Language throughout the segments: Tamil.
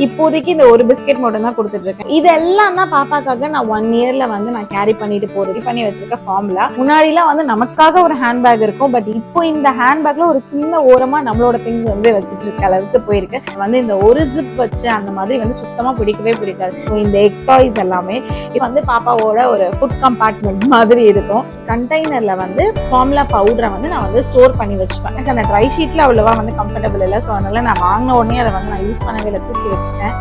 இப்போதைக்கு இந்த ஒரு பிஸ்கெட் மட்டும் தான் கொடுத்துட்டு இருக்கேன். இதெல்லாம் தான் பாப்பாக்காக நான் 1 இயர்ல வந்து நான் கேரி பண்ணிட்டு போறது பண்ணி வச்சிருக்க ஃபார்முலா. முன்னாடிலாம் வந்து நமக்காக ஒரு ஹேண்ட்பேக் இருக்கும், பட் இப்போ இந்த ஹேண்ட்பேக்ல ஒரு சின்ன ஓரமா நம்மளோட திங்ஸ் வந்து வச்சுட்டு இருக்க அளவுக்கு போயிருக்கு. வந்து இந்த ஒரு ஜிப் வச்சு அந்த மாதிரி வந்து சுத்தமா பிடிக்கவே பிடிக்காது. இந்த எக் டாய்ஸ் எல்லாமே இது வந்து பாப்பாவோட ஒரு ஃபுட் கம்பார்ட்மெண்ட் மாதிரி இருக்கும். கண்டெய்னர்ல வந்து ஃபார்முலா பவுடரை வந்து நான் வந்து ஸ்டோர் பண்ணி வச்சுப்பேன். எனக்கு அந்த ட்ரை ஷீட்ல அவ்வளவா வந்து கம்ஃபர்டபுள் இல்லை. ஸோ அதனால நான் வாங்கின உடனே அதை வந்து நான் யூஸ் பண்ணவே இல்லை, தூக்கி வச்சுட்டேன்.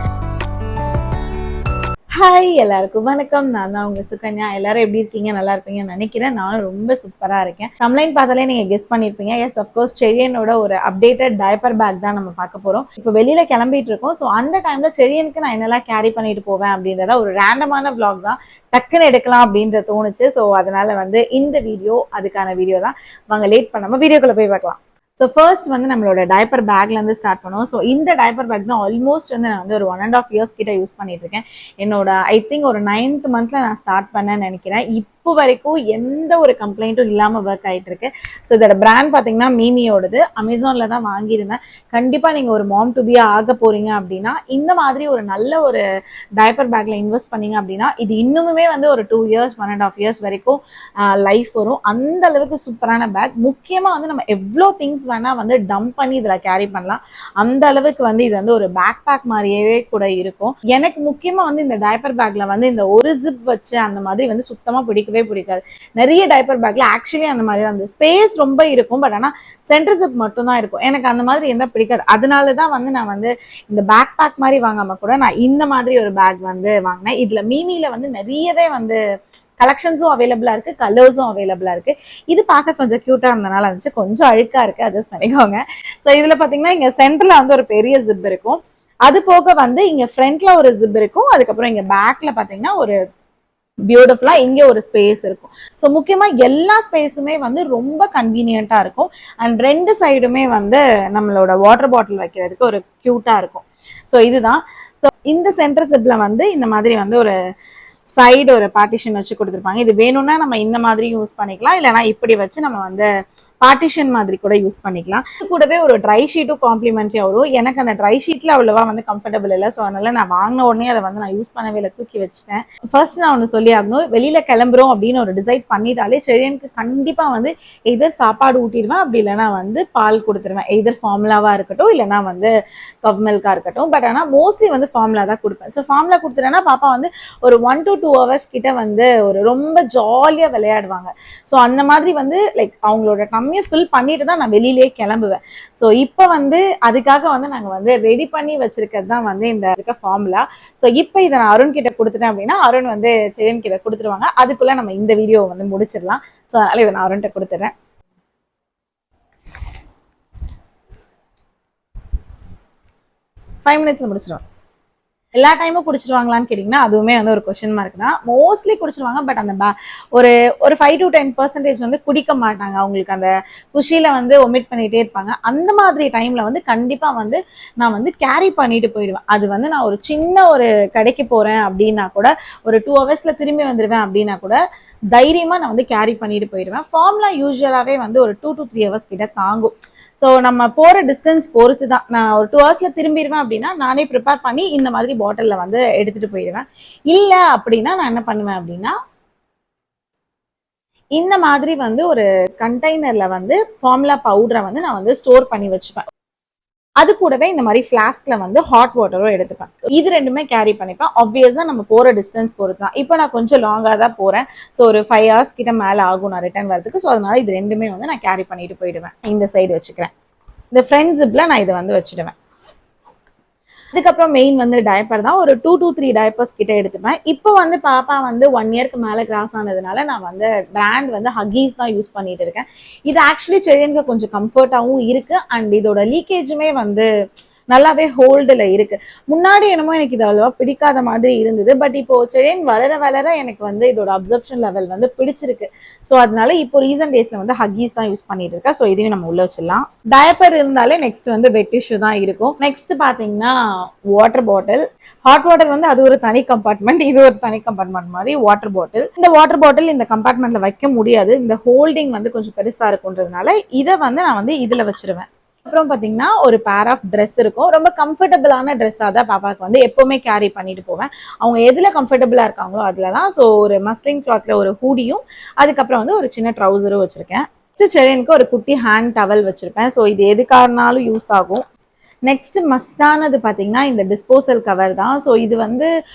ஹாய் எல்லாருக்கும் வணக்கம். நான் தான் உங்க சுகன்யா. எல்லாரும் எப்படி இருக்கீங்க? நல்லா இருப்பீங்கன்னு நினைக்கிறேன். நானும் ரொம்ப சூப்பரா இருக்கேன். தம்ப்லைன் பார்த்தாலே நீங்க கெஸ் பண்ணிருப்பீங்க. எஸ், அப்கோர்ஸ் செரியனோட ஒரு அப்டேட்டட் டைப்பர் பேக் தான் நம்ம பார்க்க போறோம். இப்போ வெளியில கிளம்பிட்டு இருக்கோம். ஸோ அந்த டைம்ல செரியனுக்கு நான் என்னெல்லாம் கேரி பண்ணிட்டு போவேன் அப்படின்றத ஒரு ரேண்டமான விளாக் தான், டக்குன்னு எடுக்கலாம் அப்படின்ற தோணுச்சு. ஸோ அதனால வந்து இந்த வீடியோ அதுக்கான வீடியோ தான். வாங்க லேட் பண்ணாம வீடியோக்குள்ள போய் பார்க்கலாம். ஸோ ஃபர்ஸ்ட் வந்து நம்மளோட டைப்பர் பேக்லேருந்து ஸ்டார்ட் பண்ணுவோம். ஸோ இந்த டைப்பர் பேக் தான் ஆல்மோஸ்ட் வந்து நான் வந்து ஒரு 1.5 இயர்ஸ் கிட்ட யூஸ் பண்ணிட்டு இருக்கேன். என்னோட ஐ திங்க் ஒரு 9th மந்த்ல நான் ஸ்டார்ட் பண்ணேன்னு நினைக்கிறேன். இப்போ வரைக்கும் எந்த ஒரு கம்ப்ளைண்ட்டும் இல்லாமல் ஒர்க் ஆகிட்டு இருக்கு. ஸோ இதோட பிராண்ட் பார்த்தீங்கன்னா மீமியோடது. அமேசான்ல தான் வாங்கியிருந்தேன். கண்டிப்பாக நீங்கள் ஒரு மாம் டு பியா ஆக போறீங்க அப்படின்னா இந்த மாதிரி ஒரு நல்ல ஒரு டைப்பர் பேக்ல இன்வெஸ்ட் பண்ணீங்க அப்படின்னா இது இன்னுமே வந்து ஒரு 2 இயர்ஸ் 1.5 இயர்ஸ் வரைக்கும் லைஃப் வரும். அந்த அளவுக்கு சூப்பரான பேக். முக்கியமாக வந்து நம்ம எவ்வளோ திங்ஸ் வேணா வந்து டம்ப் பண்ணி இதுல கேரி பண்ணலாம். அந்த அளவுக்கு வந்து இது வந்து ஒரு பேக் பேக் மாதிரியே கூட இருக்கும். எனக்கு முக்கியமா வந்து இந்த டைப்பர் பேக்ல வந்து இந்த ஒரு ஜிப் வச்சு அந்த மாதிரி வந்து சுத்தமா பிடிக்கவே பிடிக்காது. நிறைய டைப்பர் பேக்ல ஆக்சுவலி அந்த மாதிரி தான், அந்த ஸ்பேஸ் ரொம்ப இருக்கும், பட் ஆனா சென்டர் ஜிப் மட்டும் தான் இருக்கும். எனக்கு அந்த மாதிரி எந்த பிடிக்காது. அதனாலதான் வந்து நான் வந்து இந்த பேக் பேக் மாதிரி வாங்காம கூட நான் இந்த மாதிரி ஒரு பேக் வந்து வாங்கினேன். இதுல மீமில வந்து நிறையவே வந்து கலெக்ஷன்ஸும் அவைலபிளா இருக்கு, கலர்ஸும் அவைலபிளா இருக்கு. இது பார்க்க கொஞ்சம் கியூட்டா இருந்தனால இருந்துச்சு. கொஞ்சம் அழுக்கா இருக்கு, அட்ஜஸ்ட் பண்ணிக்கோங்க. ஸோ இதுல பாத்தீங்கன்னா இங்க சென்டர்ல வந்து ஒரு பெரிய ஜிப் இருக்கும். அது போக வந்து இங்க ஃப்ரண்ட்ல ஒரு ஜிப் இருக்கும். அதுக்கப்புறம் இங்க பேக்ல பாத்தீங்கன்னா ஒரு பியூட்டிஃபுல்லா இங்க ஒரு ஸ்பேஸ் இருக்கும். ஸோ முக்கியமா எல்லா ஸ்பேஸுமே வந்து ரொம்ப கன்வீனியன்ட்டா இருக்கும். அண்ட் ரெண்டு சைடுமே வந்து நம்மளோட வாட்டர் பாட்டில் வைக்கிறதுக்கு ஒரு கியூட்டா இருக்கும். ஸோ இதுதான். ஸோ இந்த சென்டர் ஜிப்ல வந்து இந்த மாதிரி வந்து ஒரு சைடு ஒரு பார்ட்டிஷன் வச்சு கொடுத்துருப்பாங்க. இது வேணும்னா நம்ம இந்த மாதிரி யூஸ் பண்ணிக்கலாம், இல்லைனா இப்படி வச்சு நம்ம வந்து பார்ட்டிஷன் மாதிரி கூட யூஸ் பண்ணிக்கலாம். இது கூடவே ஒரு ட்ரை ஷீட்டும் காம்ப்ளிமெண்ட்ரியா வரும். எனக்கு அந்த ட்ரை ஷீட்ல அவ்வளவா வந்து கம்ஃபர்டபுள் இல்லை. ஸோ அதனால நான் வாங்கின உடனே அதை வந்து நான் யூஸ் பண்ணவே இல்லை, தூக்கி வச்சுட்டேன். ஃபர்ஸ்ட் நான் ஒன்று சொல்லி ஆகணும், வெளியில கிளம்புறோம் அப்படின்னு ஒரு டிசைட் பண்ணிட்டாலே செரியனுக்கு கண்டிப்பா வந்து எதர் சாப்பாடு ஊட்டிடுவேன், அப்படி இல்லைனா வந்து பால் கொடுத்துருவேன். எதர் ஃபார்முலாவா இருக்கட்டும், இல்லைனா வந்து கவ் மில்கா இருக்கட்டும். பட் ஆனால் மோஸ்ட்லி வந்து ஃபார்முலா தான் கொடுப்பேன். ஸோ ஃபார்முலா கொடுத்துட்டேன்னா பாப்பா வந்து ஒரு 1 to 2 hours கிட்ட வந்து ஒரு ரொம்ப ஜாலியா விளையாடுவாங்க. ஸோ அந்த மாதிரி வந்து லைக் அவங்களோட டம்மியை ஃபில் பண்ணிட்டு தான் நான் வெளியிலேயே கிளம்புவேன். ஸோ இப்போ வந்து அதுக்காக வந்து நாங்கள் வந்து ரெடி பண்ணி வச்சிருக்கிறது தான் வந்து இந்த ஃபார்முலா. ஸோ இப்போ இதை நான் அருண் கிட்ட கொடுத்துட்டேன் அப்படின்னா அருண் வந்து செரியன் கிட்ட கொடுத்துருவாங்க. அதுக்குள்ள நம்ம இந்த வீடியோ வந்து முடிச்சிடலாம். ஸோ அதனால இதை நான் அருண்கிட்ட கொடுத்துறேன். 5 minutes முடிச்சிடுவேன். எல்லா டைமும் குடிச்சிருவாங்களான்னு கேட்டிங்கன்னா அதுவுமே வந்து ஒரு கொஸ்டின் மார்க் தான். மோஸ்ட்லி குடிச்சிருவாங்க, பட் அந்த ஒரு 5 to 10% வந்து குடிக்க மாட்டாங்க. அவங்களுக்கு அந்த குஷியில வந்து ஒமிட் பண்ணிட்டே இருப்பாங்க. அந்த மாதிரி டைம்ல வந்து கண்டிப்பா வந்து நான் வந்து கேரி பண்ணிட்டு போயிடுவேன். அது வந்து நான் ஒரு சின்ன ஒரு கடைக்கு போறேன் அப்படின்னா கூட, ஒரு 2 hours திரும்பி வந்துடுவேன் அப்படின்னா கூட தைரியமா நான் வந்து கேரி பண்ணிட்டு போயிடுவேன். ஃபார்முலா யூஸ்வலாவே வந்து ஒரு 2 to 3 hours கிட்ட தாங்கும். ஸோ நம்ம போற டிஸ்டன்ஸ் பொறுத்து தான். நான் ஒரு 2 hours திரும்பிடுவேன் அப்படின்னா நானே ப்ரிப்பேர் பண்ணி இந்த மாதிரி பாட்டில்ல வந்து எடுத்துட்டு போயிடுவேன். இல்ல அப்படின்னா நான் என்ன பண்ணுவேன் அப்படின்னா இந்த மாதிரி வந்து ஒரு கண்டெய்னர்ல வந்து ஃபார்முலா பவுடரை வந்து நான் வந்து ஸ்டோர் பண்ணி வச்சுப்பேன். அது கூடவே இந்த மாதிரி ஃபிளாஸ்க்ல வந்து ஹாட் வாட்டரும் எடுத்துப்பேன். இது ரெண்டுமே கேரி பண்ணிப்பேன். ஆப்வியஸா நம்ம போற டிஸ்டன்ஸ் பொறுத்து தான். இப்போ நான் கொஞ்சம் லாங்கா தான் போறேன். ஸோ ஒரு 5 hours கிட்ட மேல ஆகும் நான் ரிட்டர்ன் வரதுக்கு. ஸோ அதனால இது ரெண்டுமே வந்து நான் கேரி பண்ணிட்டு போயிடுவேன். இந்த சைடு வச்சுக்கிறேன். இந்த ஃப்ரண்ட் ஜிப்ல நான் இதை வந்து வச்சுடுவேன். அதுக்கப்புறம் மெயின் வந்து டைப்பர் தான். ஒரு 2 to 3 டைப்பர்ஸ் கிட்ட எடுத்துப்பேன். இப்போ வந்து பாப்பா வந்து 1 இயர்க்கு மேல கிராஸ் ஆனதுனால நான் வந்து பிராண்ட் வந்து ஹக்கீஸ் தான் யூஸ் பண்ணிட்டு இருக்கேன். இது ஆக்சுவலி செரியனுக்கு கொஞ்சம் கம்ஃபர்ட்டாகவும் இருக்கு. அண்ட் இதோட லீக்கேஜுமே வந்து நல்லாவே ஹோல்டுல இருக்கு. முன்னாடி என்னமோ எனக்கு இது அவ்வளவா பிடிக்காத மாதிரி இருந்தது. பட் இப்போ செரியன் வளர வளர எனக்கு வந்து இதோட அப்சர்ப்ஷன் லெவல் வந்து பிடிச்சிருக்கு. ஸோ அதனால இப்போ ரீசன்ட் டேஸ்ல வந்து ஹக்கீஸ் தான் யூஸ் பண்ணிட்டு இருக்கேன். ஸோ இதையும் நம்ம உள்ள வச்சிடலாம். டயப்பர் இருந்தாலே நெக்ஸ்ட் வந்து வெட் டிஷ்யூ தான் இருக்கும். நெக்ஸ்ட் பாத்தீங்கன்னா வாட்டர் பாட்டில். ஹாட் வாட்டர் வந்து அது ஒரு தனி கம்பார்ட்மெண்ட், இது ஒரு தனி கம்பார்ட்மெண்ட் மாதிரி வாட்டர் பாட்டில். இந்த வாட்டர் பாட்டில் இந்த கம்பார்ட்மெண்ட்ல வைக்க முடியாது. இந்த ஹோல்டிங் வந்து கொஞ்சம் பெருசா இருக்குன்றதுனால இதை வந்து நான் வந்து இதுல வச்சிருவேன். அப்புறம் பார்த்தீங்கன்னா ஒரு பேர் ஆஃப் ட்ரெஸ் இருக்கும். ரொம்ப கம்ஃபர்டபுளான ட்ரெஸ்ஸாக தான் பாப்பாவுக்கு வந்து எப்போவுமே கேரி பண்ணிட்டு போவேன். அவங்க எதில் கம்ஃபர்டபுளாக இருக்காங்களோ அதில் தான். ஸோ ஒரு மஸ்லின் கிளாத்தில் ஒரு ஹூடியும், அதுக்கப்புறம் வந்து ஒரு சின்ன ட்ரௌசரும் வச்சுருக்கேன். செரியனுக்கு ஒரு குட்டி ஹேண்ட் டவல் வச்சுருப்பேன். ஸோ இது எதுக்காருனாலும் யூஸ் ஆகும். நெக்ஸ்ட் மஸ்டானது பார்த்தீங்கன்னா இந்த டிஸ்போசல் கவர் தான். ஸோ இது வந்து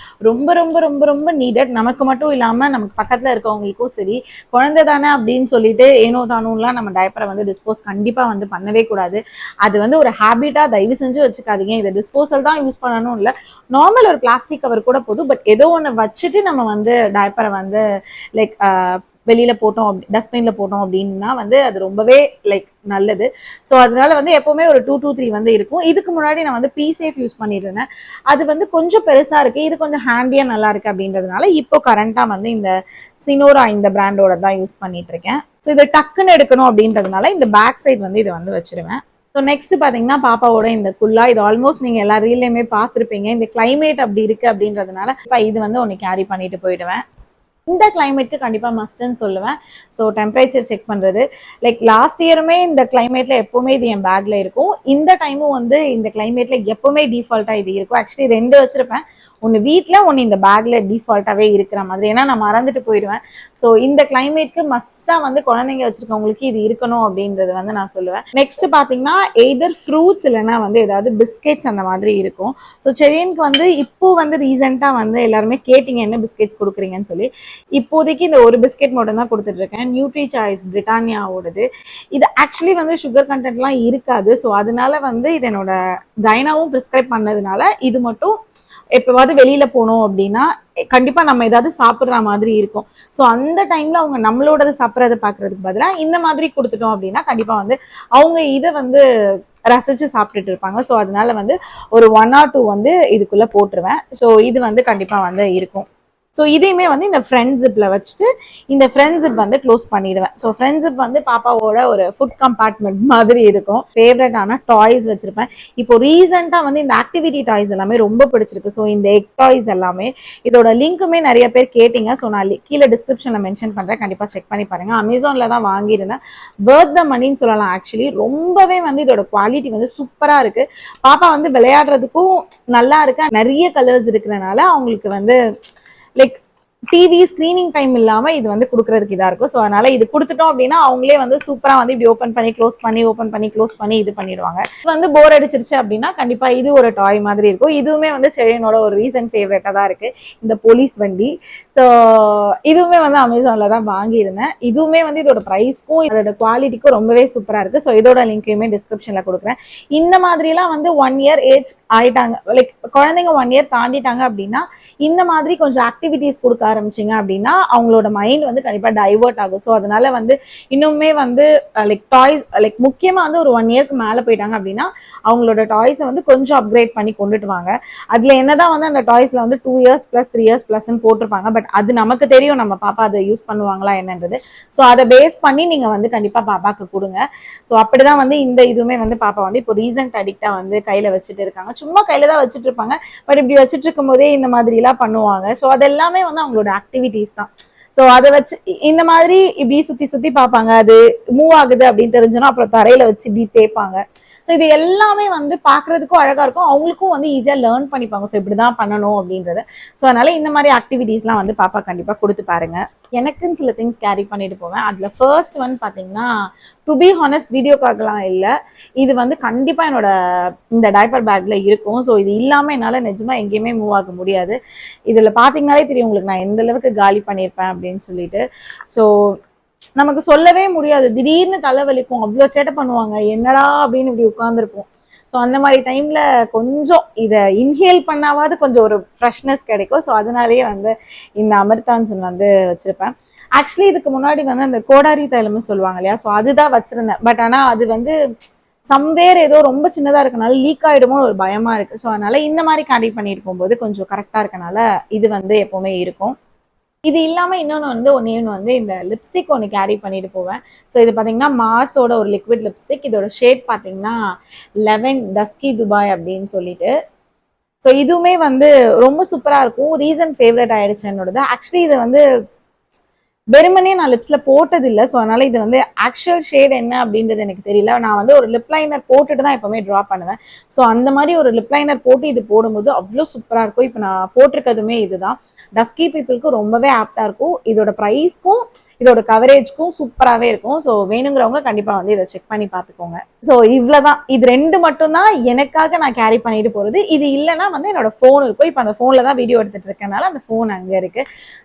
ரொம்ப ரொம்ப ரொம்ப ரொம்ப நீடட். நமக்கு மட்டும் இல்லாமல் நமக்கு பக்கத்தில் இருக்கவங்களுக்கும் சரி, குழந்தை தானே அப்படின்னு சொல்லிட்டு ஏனோ தானும்லாம் நம்ம டயப்பரை வந்து டிஸ்போஸ் கண்டிப்பாக வந்து பண்ணவே கூடாது. அது வந்து ஒரு ஹேபிட்டாக தயவு செஞ்சு வச்சுக்காதீங்க. இதை டிஸ்போசல் தான் யூஸ் பண்ணணும் இல்லை, நார்மல் ஒரு பிளாஸ்டிக் கவர் கூட போதும். பட் ஏதோ ஒன்று வச்சுட்டு நம்ம வந்து டயப்பரை வந்து லைக் வெளியில போட்டோம், டஸ்ட்பின்ல போட்டோம் அப்படின்னா வந்து அது ரொம்பவே லைக் நல்லது. ஸோ அதனால வந்து எப்பவுமே ஒரு 2 to 3 வந்து இருக்கும். இதுக்கு முன்னாடி நான் வந்து பி-சேஃப் யூஸ் பண்ணிட்டு இருந்தேன். அது வந்து கொஞ்சம் பெருசா இருக்கு, இது கொஞ்சம் ஹேண்டியா நல்லா இருக்கு அப்படின்றதுனால இப்போ கரண்டா வந்து இந்த சினோரா இந்த பிராண்டோட தான் யூஸ் பண்ணிட்டு இருக்கேன். ஸோ இதை டக்குன்னு எடுக்கணும் அப்படின்றதுனால இந்த பேக் சைட் வந்து இதை வந்து வச்சிருவேன். ஸோ நெக்ஸ்ட் பார்த்தீங்கன்னா பாப்பாவோட இந்த குல்லா, இது ஆல்மோஸ்ட் நீங்க எல்லா ரீல்லையுமே பார்த்துருப்பீங்க. இந்த கிளைமேட் அப்படி இருக்கு அப்படின்றதுனால இது வந்து ஒன்று கேரி பண்ணிட்டு போயிடுவேன். இந்த கிளைமேட்க்கு கண்டிப்பாக மஸ்ட்ன்னு சொல்லுவேன். ஸோ டெம்பரேச்சர் செக் பண்ணுறது, லைக் லாஸ்ட் இயருமே இந்த கிளைமேட்ல எப்பவுமே இது என் பேக்ல இருக்கும். இந்த டைமும் வந்து இந்த கிளைமேட்ல எப்பவுமே டிஃபால்ட்டா இது இருக்கும். ஆக்சுவலி 2 வச்சிருப்பேன், ஒன்று வீட்டில் ஒன்று இந்த பேக்ல டிஃபால்ட்டாகவே இருக்கிற மாதிரி, ஏன்னா நான் மறந்துட்டு போயிடுவேன். ஸோ இந்த கிளைமேட்க்கு மஸ்ட்டாக வந்து குழந்தைங்க வச்சிருக்கவங்களுக்கு இது இருக்கணும் அப்படின்றது வந்து நான் சொல்லுவேன். நெக்ஸ்ட் பார்த்தீங்கன்னா எய்தர் ஃப்ரூட்ஸ் இல்லைன்னா வந்து ஏதாவது பிஸ்கெட்ஸ் அந்த மாதிரி இருக்கும். ஸோ செரியனுக்கு வந்து இப்போ வந்து ரீசெண்டாக வந்து எல்லாருமே கேட்டிங்க என்ன பிஸ்கெட்ஸ் கொடுக்குறீங்கன்னு சொல்லி. இப்போதைக்கு இந்த ஒரு பிஸ்கெட் மட்டும் தான் கொடுத்துட்டு இருக்கேன், நியூட்ரி சாய்ஸ் பிரிட்டானியாவோடது. இது ஆக்சுவலி வந்து சுகர் கண்டென்ட்லாம் இருக்காது. ஸோ அதனால வந்து இது என்னோட கைனாவும் ப்ரிஸ்கிரைப் பண்ணதுனால இது மட்டும் எப்பவாவது வெளியில போனோம் அப்படின்னா கண்டிப்பா நம்ம ஏதாவது சாப்பிடுற மாதிரி இருக்கும். ஸோ அந்த டைம்ல அவங்க நம்மளோடது சாப்பிட்றத பாக்குறதுக்கு பதிலாக இந்த மாதிரி கொடுத்துட்டோம் அப்படின்னா கண்டிப்பா வந்து அவங்க இதை வந்து ரசிச்சு சாப்பிட்டுட்டு இருப்பாங்க. ஸோ அதனால வந்து ஒரு 1 or 2 வந்து இதுக்குள்ள போட்டுருவேன். ஸோ இது வந்து கண்டிப்பா வந்து இருக்கும். ஸோ இதையுமே வந்து இந்த ஃப்ரண்ட் ஜிப்ல வச்சுட்டு இந்த ஃப்ரண்ட் ஜிப் வந்து க்ளோஸ் பண்ணிடுவேன். ஸோ ஃப்ரண்ட் ஜிப் வந்து பாப்பாவோட ஒரு ஃபுட் கம்பார்ட்மெண்ட் மாதிரி இருக்கும். ஃபேவரட்டான டாய்ஸ் வச்சிருப்பேன். இப்போ ரீசெண்டா வந்து இந்த ஆக்டிவிட்டி டாய்ஸ் எல்லாமே ரொம்ப பிடிச்சிருக்கு. ஸோ இந்த எக் டாய்ஸ் எல்லாமே, இதோட லிங்க்குமே நிறைய பேர் கேட்டீங்க. ஸோ நான் கீழே டிஸ்கிரிப்ஷன்ல மென்ஷன் பண்றேன், கண்டிப்பா செக் பண்ணி பாருங்க. அமேசான்ல தான் வாங்கியிருந்தேன். பர்த் த மணின்னு சொல்லலாம். ஆக்சுவலி ரொம்பவே வந்து இதோட குவாலிட்டி வந்து சூப்பரா இருக்கு. பாப்பா வந்து விளையாடுறதுக்கும் நல்லா இருக்கு. நிறைய கலர்ஸ் இருக்கிறனால அவங்களுக்கு வந்து லைக் டிவி ஸ்கிரீனிங் டைம் இல்லாம இது வந்து கொடுக்கறதுக்கு இதா இருக்கும். ஸோ அதனால இது கொடுத்துட்டோம் அப்படின்னா அவங்களே வந்து சூப்பரா வந்து இப்படி ஓப்பன் பண்ணி க்ளோஸ் பண்ணி ஓப்பன் பண்ணி க்ளோஸ் பண்ணி இது பண்ணிடுவாங்க. இது வந்து போர் அடிச்சிருச்சு அப்படின்னா கண்டிப்பா இது ஒரு டாய் மாதிரி இருக்கும். இதுவுமே வந்து செரியனோட ஒரு ரீசன்ட் ஃபேவரட்டா தான் இருக்கு, இந்த போலீஸ் வண்டி. ஸோ இதுவுமே வந்து அமேசான்ல தான் வாங்கியிருந்தேன். இதுவுமே வந்து இதோட ப்ரைஸ்க்கும் இதோட குவாலிட்டிக்கும் ரொம்பவே சூப்பரா இருக்கு. ஸோ இதோட லிங்கையுமே டிஸ்கிரிப்ஷன்ல கொடுக்குறேன். இந்த மாதிரிலாம் வந்து 1 year ஏஜ் ஆயிட்டாங்க, லைக் குழந்தைங்க 1 year தாண்டிட்டாங்க அப்படின்னா இந்த மாதிரி கொஞ்சம் ஆக்டிவிட்டிஸ் கொடுக்க ஆரம்பிச்சிங்க அப்படின்னா அவங்களோட மைண்ட் வந்து கண்டிப்பா டைவர்ட் ஆகும். ஸோ அதனால வந்து இன்னுமே வந்து லைக் டாய்ஸ் லைக் முக்கியமா வந்து ஒரு 1 yearக்கு மேல போயிட்டாங்க அப்படின்னா அவங்களோட டாய்ஸை வந்து கொஞ்சம் அப்கிரேட் பண்ணி கொண்டுட்டு வாங்க. அதுல என்னதான் வந்து அந்த டாய்ஸ்ல வந்து 2 years plus 3 years plus போட்டிருப்பாங்க, பட் அது நமக்கு தெரியும் நம்ம பாப்பா அதை யூஸ் பண்ணுவாங்களா என்னன்றது. ஸோ அதை பேஸ் பண்ணி நீங்க வந்து கண்டிப்பா பாப்பாக்கு கொடுங்க. ஸோ அப்படிதான் வந்து இந்த இதுவுமே வந்து பாப்பா வந்து இப்போ ரீசன்ட் அடிக்டா வந்து கையில வச்சுட்டு இருக்காங்க. சும்மா கையில தான் வச்சுட்டு இருப்பாங்க, பட் இப்படி வச்சுட்டு இருக்கும் போதே இந்த மாதிரி எல்லாம் பண்ணுவாங்க. ஸோ அது எல்லாமே வந்து அவங்களோட ஆக்டிவிட்டிஸ் தான். ஸோ அதை வச்சு இந்த மாதிரி இப்படி சுத்தி சுத்தி பார்ப்பாங்க, அது மூவ் ஆகுது அப்படின்னு தெரிஞ்சோன்னா அப்புறம் தரையில வச்சு இப்படி தேய்ப்பாங்க. ஸோ இது எல்லாமே வந்து பார்க்கறதுக்கும் அழகா இருக்கும், அவங்களுக்கும் வந்து ஈஸியாக லேர்ன் பண்ணிப்பாங்க. ஸோ இப்படிதான் பண்ணணும் அப்படின்றது. ஸோ அதனால இந்த மாதிரி ஆக்டிவிட்டிஸ்லாம் வந்து பாப்பா கண்டிப்பா கொடுத்து பாருங்க. எனக்குன்னு சில திங்ஸ் கேரி பண்ணிட்டு போவேன். அதுல ஃபர்ஸ்ட் வந்து பாத்தீங்கன்னா டு பி ஹானஸ்ட் வீடியோக்காகலாம் இல்லை, இது வந்து கண்டிப்பா என்னோட இந்த டைப்பர் பேக்ல இருக்கும். ஸோ இது இல்லாம என்னால நிஜமா எங்கேயுமே மூவ் ஆக முடியாது. இதுல பாத்தீங்கன்னாலே தெரியும் உங்களுக்கு நான் எந்த அளவுக்கு காலி பண்ணியிருப்பேன் அப்படின்னு சொல்லிட்டு. ஸோ நமக்கு சொல்லவே முடியாது, திடீர்னு தலைவலிக்கும், அவ்வளோ சேட்டை பண்ணுவாங்க, என்னடா அப்படின்னு இப்படி உட்கார்ந்துருப்போம். ஸோ அந்த மாதிரி டைம்ல கொஞ்சம் இதை இன்ஹேல் பண்ணாவது கொஞ்சம் ஒரு ஃப்ரெஷ்னஸ் கிடைக்கும். ஸோ அதனாலேயே வந்து இந்த அமிர்தான்சன் வந்து வச்சிருப்பேன். ஆக்சுவலி இதுக்கு முன்னாடி வந்து அந்த கோடாரி தைலம்னு சொல்லுவாங்க இல்லையா, ஸோ அதுதான் வச்சிருந்தேன். பட் ஆனா அது வந்து சம்வேர் ஏதோ ரொம்ப சின்னதா இருக்கனால லீக் ஆயிடுமோ ஒரு பயமா இருக்கு. ஸோ அதனால இந்த மாதிரி கேரி பண்ணிட்டு போகும்போது கொஞ்சம் கரெக்டா இருக்கனால இது வந்து எப்பவுமே இருக்கும். இது இல்லாம இன்னொன்று வந்து ஒன்று வந்து இந்த லிப்ஸ்டிக் ஒன்று கேரி பண்ணிட்டு போவேன். ஸோ இது பார்த்தீங்கன்னா மார்ஸோட ஒரு லிக்விட் லிப்ஸ்டிக். இதோட ஷேட் பார்த்தீங்கன்னா 11 டஸ்கி துபாய் அப்படின்னு சொல்லிட்டு. ஸோ இதுவுமே வந்து ரொம்ப சூப்பரா இருக்கும், ரீசன்ட் ஃபேவரட் ஆயிடுச்சு என்னோடது. ஆக்சுவலி இது வந்து வெறுமனே நான் லிப்ஸ்ல போட்டது இல்லை. ஸோ அதனால இது வந்து ஆக்சுவல் ஷேட் என்ன அப்படின்றது எனக்கு தெரியல. நான் வந்து ஒரு லிப் லைனர் போட்டுட்டு தான் எப்பவுமே ட்ரா பண்ணுவேன். ஸோ அந்த மாதிரி ஒரு லிப் லைனர் போட்டு இது போடும்போது அவ்வளோ சூப்பரா இருக்கும். இப்போ நான் போட்டிருக்கதுமே இதுதான். டஸ்கி பீப்புளுக்கு ரொம்பவே ஆப்டா இருக்கும். இதோட ப்ரைஸ்க்கும் இதோட கவரேஜ்க்கும் சூப்பராகவே இருக்கும். ஸோ வேணுங்கிறவங்க கண்டிப்பா வந்து இதை செக் பண்ணி பார்த்துக்கோங்க. ஸோ இவ்வளவுதான். இது 2 மட்டும் தான் எனக்காக நான் கேரி பண்ணிட்டு போறது. இது இல்லைன்னா வந்து என்னோட ஃபோன் இருக்கும். இப்போ அந்த ஃபோன்ல தான் வீடியோ எடுத்துட்டு இருக்கனால அந்த ஃபோன் அங்க இருக்கு.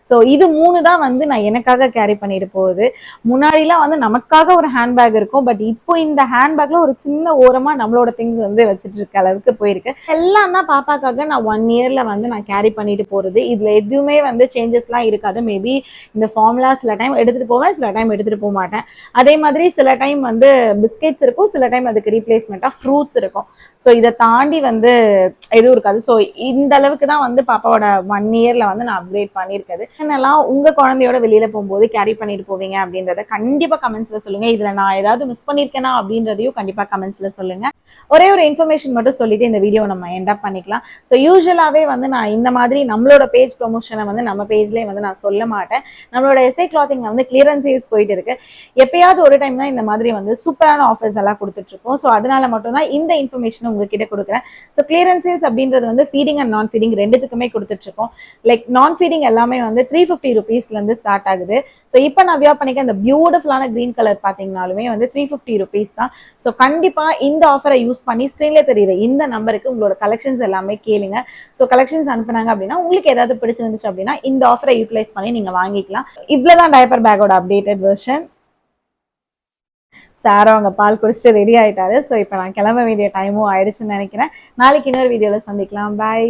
ஸோ இது 3 தான் வந்து நான் எனக்காக கேரி பண்ணிட்டு போகுது. முன்னாடிலாம் வந்து நமக்காக ஒரு ஹேண்ட்பேக் இருக்கும். பட் இப்போ இந்த ஹேண்ட்பேக்ல ஒரு சின்ன ஓரமா நம்மளோட திங்ஸ் வந்து வச்சுட்டு இருக்க அளவுக்கு போயிருக்கு. எல்லாம் தான் பாப்பாக்காக நான் 1 இயர்ல வந்து நான் கேரி பண்ணிட்டு போறது. இதுல எதுவுமே வந்து சேஞ்சஸ்லாம் இருக்காது. மேபி இந்த ஃபார்முலா சில டைம் எடுத்துட்டு போவேன், சில டைம் எடுத்துட்டு போக மாட்டேன். அதே மாதிரி சில டைம் வந்து பிஸ்கெட்ஸ் இருக்கும், சில டைம் அதுக்கு ரீப்ளேஸ்மெண்டா ஃப்ரூட்ஸ் இருக்கும். ஸோ இதை தாண்டி வந்து எதுவும் இருக்காது. ஸோ இந்த அளவுக்கு தான் வந்து பாப்பாவோட 1 இயர்ல வந்து நான் அப்கிரேட் பண்ணியிருக்கிறது. என்னெல்லாம் உங்க குழந்தையோட வெளியில போகும்போது கேரி பண்ணிட்டு போவீங்க அப்படின்றத கண்டிப்பா கமெண்ட்ஸ்ல சொல்லுங்க. இதுல நான் ஏதாவது மிஸ் பண்ணிருக்கேனா அப்படின்றதையும் கண்டிப்பா கமெண்ட்ஸ்ல சொல்லுங்க. ஒரே ஒரு இன்ஃபர்மேஷன் மட்டும் சொல்லிட்டு இந்த வீடியோ நம்ம எண்ட் அப் பண்ணிக்கலாம். ஸோ யூஸ்வலாகவே வந்து நான் இந்த மாதிரி நம்மளோட பேஜ் ப்ரொமோஷனை வந்து நம்ம பேஜ்லேயே வந்து நான் சொல்ல மாட்டேன். நம்மளோட எஸ்ஏ கிளாத்திங் வந்து கிளியரன்ஸ் சேல்ஸ் போயிட்டு இருக்கு. எப்பயாவது ஒரு டைம் தான் இந்த மாதிரி வந்து சூப்பரான ஆஃபர்ஸ் எல்லாம் கொடுத்துட்டு இருக்கோம். ஸோ அதனால மட்டும் தான் இந்த இன்ஃபர்மேஷன் உங்ககிட்ட கொடுக்குறேன். ஸோ கிளியரன்ஸ் சேல்ஸ் அப்படின்றது வந்து ஃபீடிங் அண்ட் நான் ஃபீடிங் ரெண்டுத்துக்குமே கொடுத்துட்டு இருக்கோம். லைக் நான் ஃபீடிங் எல்லாமே வந்து 350 rupeesலேருந்து ஸ்டார்ட் ஆகுது. ஸோ இப்போ நான் வியர் பண்ணிக்க இந்த பியூட்டிஃபுல்லான கிரீன் கலர் பார்த்தீங்கனாலுமே வந்து 350 rupees தான். ஸோ கண்டிப்பா இந்த ஆஃபரை யூஸ் பண்ணி ஸ்கிரீன்ல தெரியுற இந்த நம்பருக்கு உங்களோட கலெக்ஷன்ஸ் எல்லாமே கேளுங்க. ஸோ கலெக்ஷன்ஸ் அனுப்புனாங்க அப்படின்னா உங்களுக்கு ஏதாவது பிடிச்சிருந்துச்சு அப்படின்னா இந்த ஆஃபரை யூட்டிலைஸ் பண்ணி நீங்க வாங்கிக்கலாம். இவ்வளவுதான் டயப்பர் பேக்கோட அப்டேட்டட் வெர்ஷன். சாரோ அங்க பால் குடிச்சிட்டு ரெடி ஆயிட்டாரு. ஸோ இப்போ நான் கிளம்ப வேண்டிய டைமும் ஆயிடுச்சுன்னு நினைக்கிறேன். நாளைக்கு இன்னொரு வீடியோல சந்திக்கலாம். பாய்.